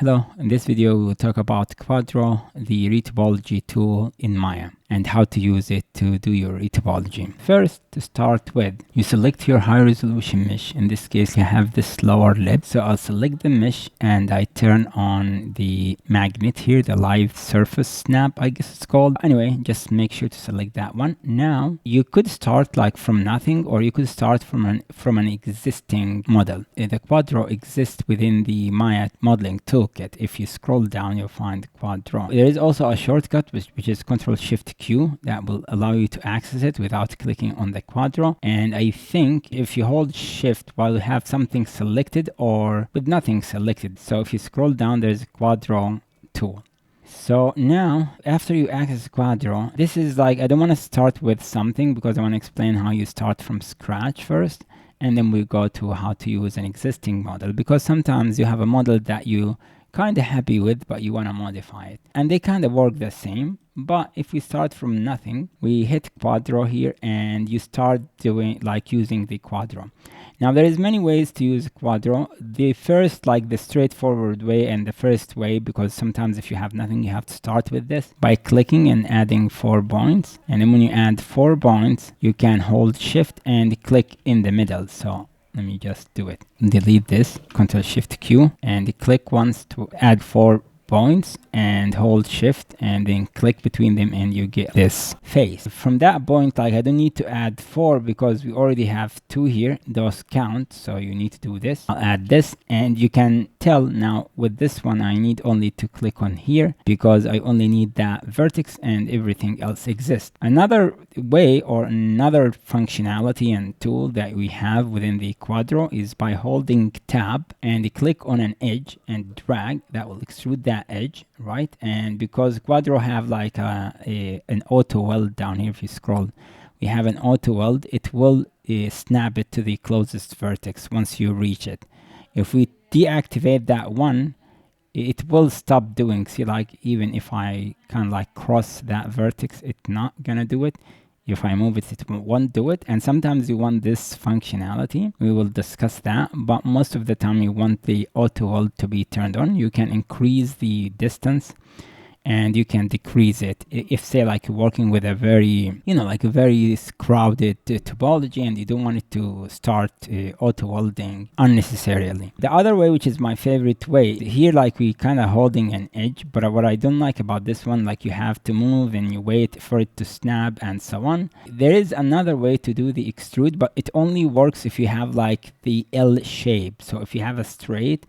Hello, in this video we will talk about QuadDraw, the retopology tool in Maya, and how to use it to do your retopology. First, to start with, you select your high resolution mesh. In this case, you have this lower lid. So I'll select the mesh and I turn on the magnet here, the live surface snap, I guess it's called. Anyway, just make sure to select that one. Now, you could start like from nothing, or you could start from an existing model. The QuadDraw exists within the Maya modeling toolkit. If you scroll down, you'll find QuadDraw. There is also a shortcut which is Ctrl-Shift-Q that will allow you to access it without clicking on the QuadDraw. And I think if you hold Shift while you have something selected or with nothing selected, so if you scroll down, there's a QuadDraw tool. So now, after you access QuadDraw, this is like, I don't want to start with something because I want to explain how you start from scratch first, and then we go to how to use an existing model, because sometimes you have a model that you kind of happy with, but you want to modify it. And they kind of work the same. But if we start from nothing, we hit QuadDraw here and you start doing like using the QuadDraw. Now there is many ways to use QuadDraw. The first, like the straightforward way and the first way, because sometimes if you have nothing, you have to start with this by clicking and adding 4 points. And then when you add 4 points, you can hold Shift and click in the middle. So let me just do it. Delete this, Ctrl-Shift-Q, and click once to add 4 points and hold Shift and then click between them and you get this face. From that point, like I don't need to add 4 because we already have 2 here. Those count, so you need to do this. I'll add this, and you can tell now with this one I need only to click on here because I only need that vertex and everything else exists. Another way or another functionality and tool that we have within the QuadDraw is by holding Tab and click on an edge and drag. That will extrude that edge, right? And because QuadDraw have like an auto weld down here, if you scroll, we have an auto weld. It will snap it to the closest vertex once you reach it. If we deactivate that one, it will stop doing. See, like even if I kind of like cross that vertex, it's not gonna do it. If I move it, it won't do it. And sometimes you want this functionality. We will discuss that, but most of the time you want the auto weld to be turned on. You can increase the distance and you can decrease it if, say, like you're working with a very, like a very crowded topology and you don't want it to start auto welding unnecessarily. The other way, which is my favorite way here, like we kind of holding an edge, but what I don't like about this one, like you have to move and you wait for it to snap and so on. There is another way to do the extrude, but it only works if you have like the L shape. So if you have a straight,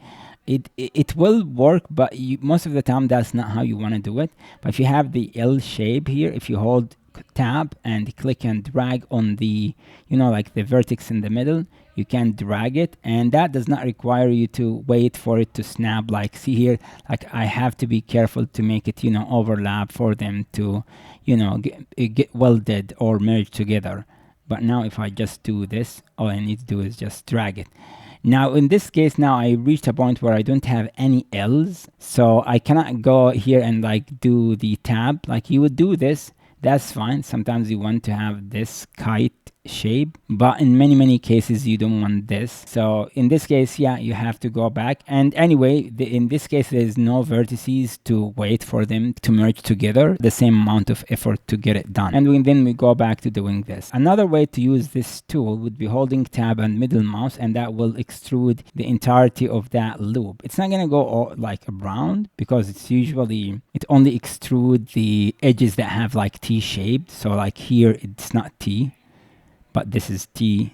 it will work, but most of the time that's not how you want to do it. But if you have the L shape here, if you hold Tab and click and drag on the like the vertex in the middle, you can drag it, and that does not require you to wait for it to snap. Like see here, like I have to be careful to make it overlap for them to get welded or merge together. But now if I just do this, all I need to do is just drag it. Now, in this case, now I reached a point where I don't have any L's, so I cannot go here and like do the tab. Like you would do this, that's fine. Sometimes you want to have this kite shape, but in many cases you don't want this. So in this case, yeah, you have to go back. And anyway, in this case, there's no vertices to wait for them to merge together, the same amount of effort to get it done. And then we go back to doing this. Another way to use this tool would be holding Tab and middle mouse, and that will extrude the entirety of that loop. It's not gonna go all, like around, because it's usually, it only extrude the edges that have like T shaped. So like here, it's not T, but this is T,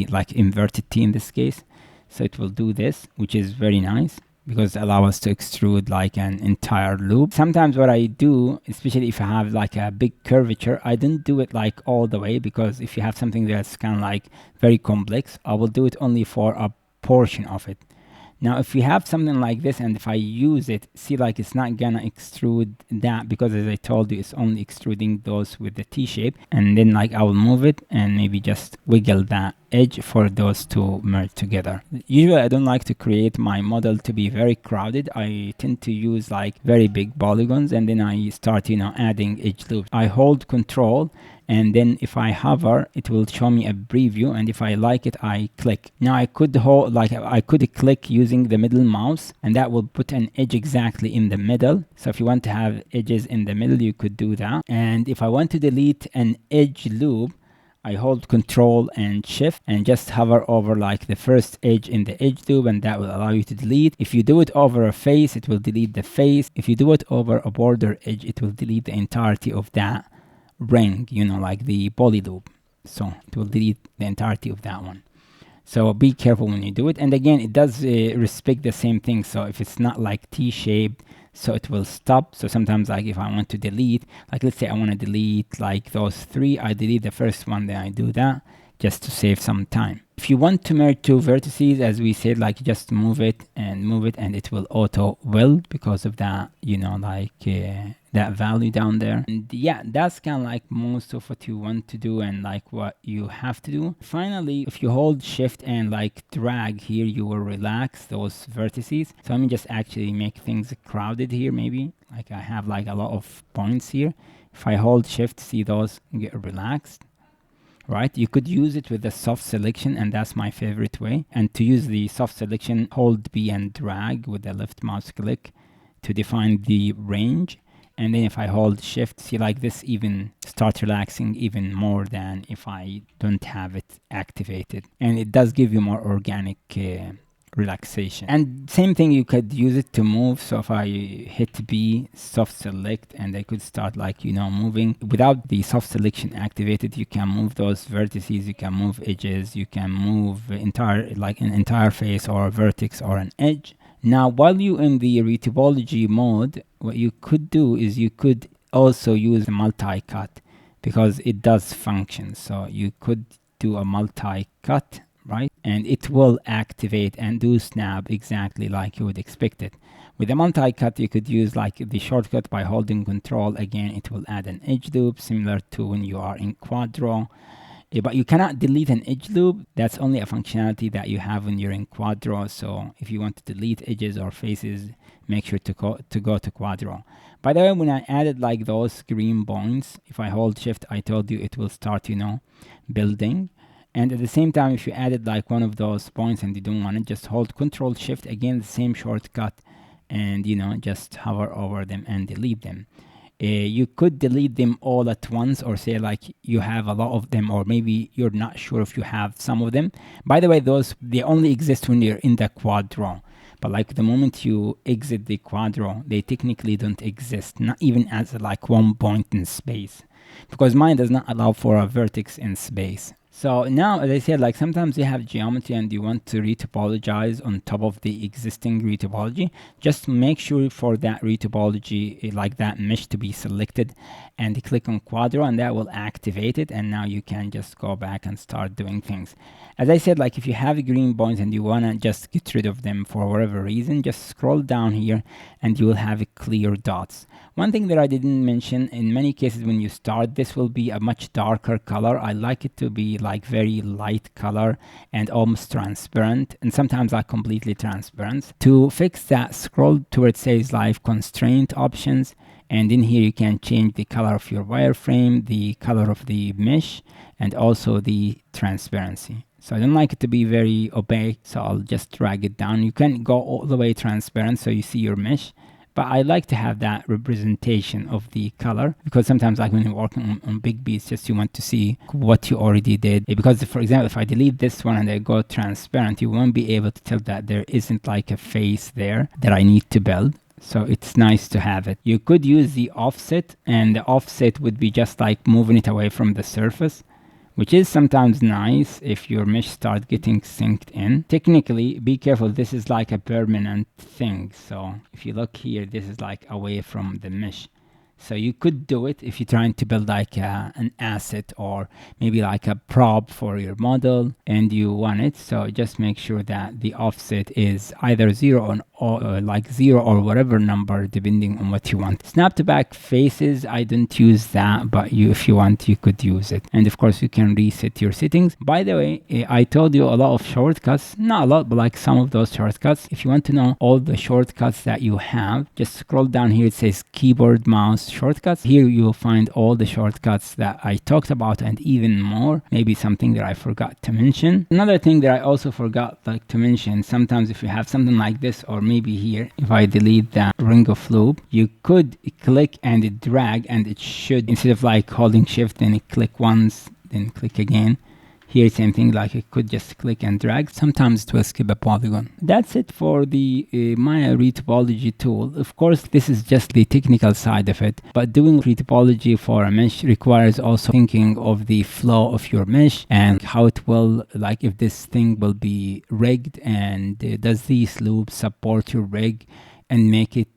like inverted T in this case. So it will do this, which is very nice because it allows us to extrude like an entire loop. Sometimes what I do, especially if I have like a big curvature, I don't do it like all the way, because if you have something that's kind of like very complex, I will do it only for a portion of it. Now, if we have something like this, and if I use it, see, like it's not gonna extrude that, because as I told you, it's only extruding those with the T shape. And then like I will move it and maybe just wiggle that edge for those to merge together. Usually I don't like to create my model to be very crowded. I tend to use like very big polygons, and then I start, adding edge loops. I hold control, and then if I hover, it will show me a preview, and if I like it, I click. Now I could hold, like I could click using the middle mouse, and that will put an edge exactly in the middle. So if you want to have edges in the middle, you could do that. And if I want to delete an edge loop, I hold control and shift and just hover over like the first edge in the edge loop, and that will allow you to delete. If you do it over a face, it will delete the face. If you do it over a border edge, it will delete the entirety of that ring, like the poly loop. So it will delete the entirety of that one. So be careful when you do it. And again, it does respect the same thing. So if it's not like T-shaped, so it will stop. So sometimes like if I want to delete, like let's say I want to delete like those three, I delete the first one, then I do that just to save some time. If you want to merge two vertices, as we said, like just move it, and it will auto weld because of that, that value down there. And yeah, that's kind of like most of what you want to do and like what you have to do. Finally, if you hold shift and like drag here, you will relax those vertices. So let me just actually make things crowded here. Maybe like I have like a lot of points here. If I hold shift, see those get relaxed. Right, you could use it with the soft selection, and that's my favorite way. And to use the soft selection, hold B and drag with the left mouse click to define the range. And then if I hold shift, see like this even start relaxing even more than if I don't have it activated. And it does give you more organic relaxation. And same thing, you could use it to move. So if I hit B, soft select, and I could start like, moving. Without the soft selection activated, you can move those vertices, you can move edges, you can move an entire face or a vertex or an edge. Now, while you're in the retopology mode, what you could do is you could also use a multi-cut because it does function. So you could do a multi-cut, right? And it will activate and do snap exactly like you would expect it. With a multi-cut, you could use like the shortcut by holding control. Again, it will add an edge loop similar to when you are in QuadDraw. But you cannot delete an edge loop. That's only a functionality that you have when you're in QuadDraw. So if you want to delete edges or faces, make sure to go to QuadDraw. By the way, when I added like those green points, if I hold shift, I told you it will start, building. And at the same time, if you added like one of those points and you don't want it, just hold control shift, again, the same shortcut, and just hover over them and delete them. You could delete them all at once, or say like you have a lot of them, or maybe you're not sure if you have some of them. By the way, they only exist when you're in the QuadDraw. But like the moment you exit the QuadDraw, they technically don't exist, not even as like one point in space, because mine does not allow for a vertex in space. So now, as I said, like sometimes you have geometry and you want to retopologize on top of the existing retopology. Just make sure for that retopology, like that mesh to be selected, and click on QuadDraw, and that will activate it. And now you can just go back and start doing things. As I said, like if you have green points and you want to just get rid of them for whatever reason, just scroll down here and you will have clear dots. One thing that I didn't mention, in many cases when you start, this will be a much darker color. I like it to be like very light color and almost transparent, and sometimes like completely transparent. To fix that, scroll to where it says live constraint options, and in here you can change the color of your wireframe, the color of the mesh, and also the transparency. So I don't like it to be very opaque, so I'll just drag it down. You can go all the way transparent so you see your mesh, but I like to have that representation of the color, because sometimes like when you're working on big beats, just you want to see what you already did. Because for example, if I delete this one and I go transparent, you won't be able to tell that there isn't like a face there that I need to build. So it's nice to have it. You could use the offset, and the offset would be just like moving it away from the surface, which is sometimes nice if your mesh start getting synced in. Technically, be careful, this is like a permanent thing. So if you look here, this is like away from the mesh. So you could do it if you're trying to build like an asset, or maybe like a prop for your model and you want it. So just make sure that the offset is either 0 or like 0 or whatever number depending on what you want. Snap to back faces, I don't use that, but if you want, you could use it. And of course you can reset your settings. By the way, I told you a lot of shortcuts, not a lot, but like some of those shortcuts. If you want to know all the shortcuts that you have, just scroll down here. It says keyboard mouse shortcuts. Here you will find all the shortcuts that I talked about and even more. Maybe something that I forgot to mention. Another thing that I also forgot to mention, sometimes if you have something like this, or maybe here, if I delete that ring of loop, you could click and drag, and it should, instead of like holding shift, then click once, then click again. Here, same thing, like it could just click and drag. Sometimes it will skip a polygon. That's it for the Maya Retopology tool. Of course, this is just the technical side of it, but doing retopology for a mesh requires also thinking of the flow of your mesh and how it will, like if this thing will be rigged, and does these loops support your rig and make it,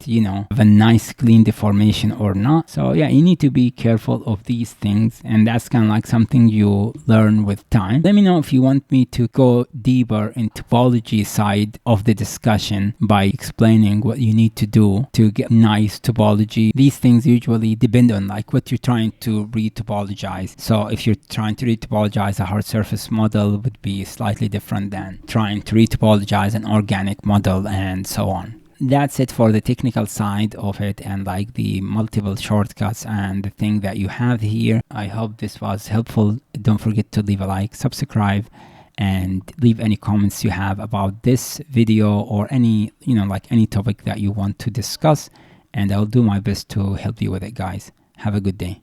have a nice clean deformation or not. So yeah, you need to be careful of these things, and that's kind of like something you learn with time. Let me know if you want me to go deeper in topology side of the discussion by explaining what you need to do to get nice topology. These things usually depend on like what you're trying to retopologize. So if you're trying to retopologize a hard surface model, would be slightly different than trying to retopologize an organic model, and so on. That's it for the technical side of it, and like the multiple shortcuts and the thing that you have here. I hope this was helpful. Don't forget to leave a like, subscribe, and leave any comments you have about this video or any, like any topic that you want to discuss, and I'll do my best to help you with it, guys. Have a good day.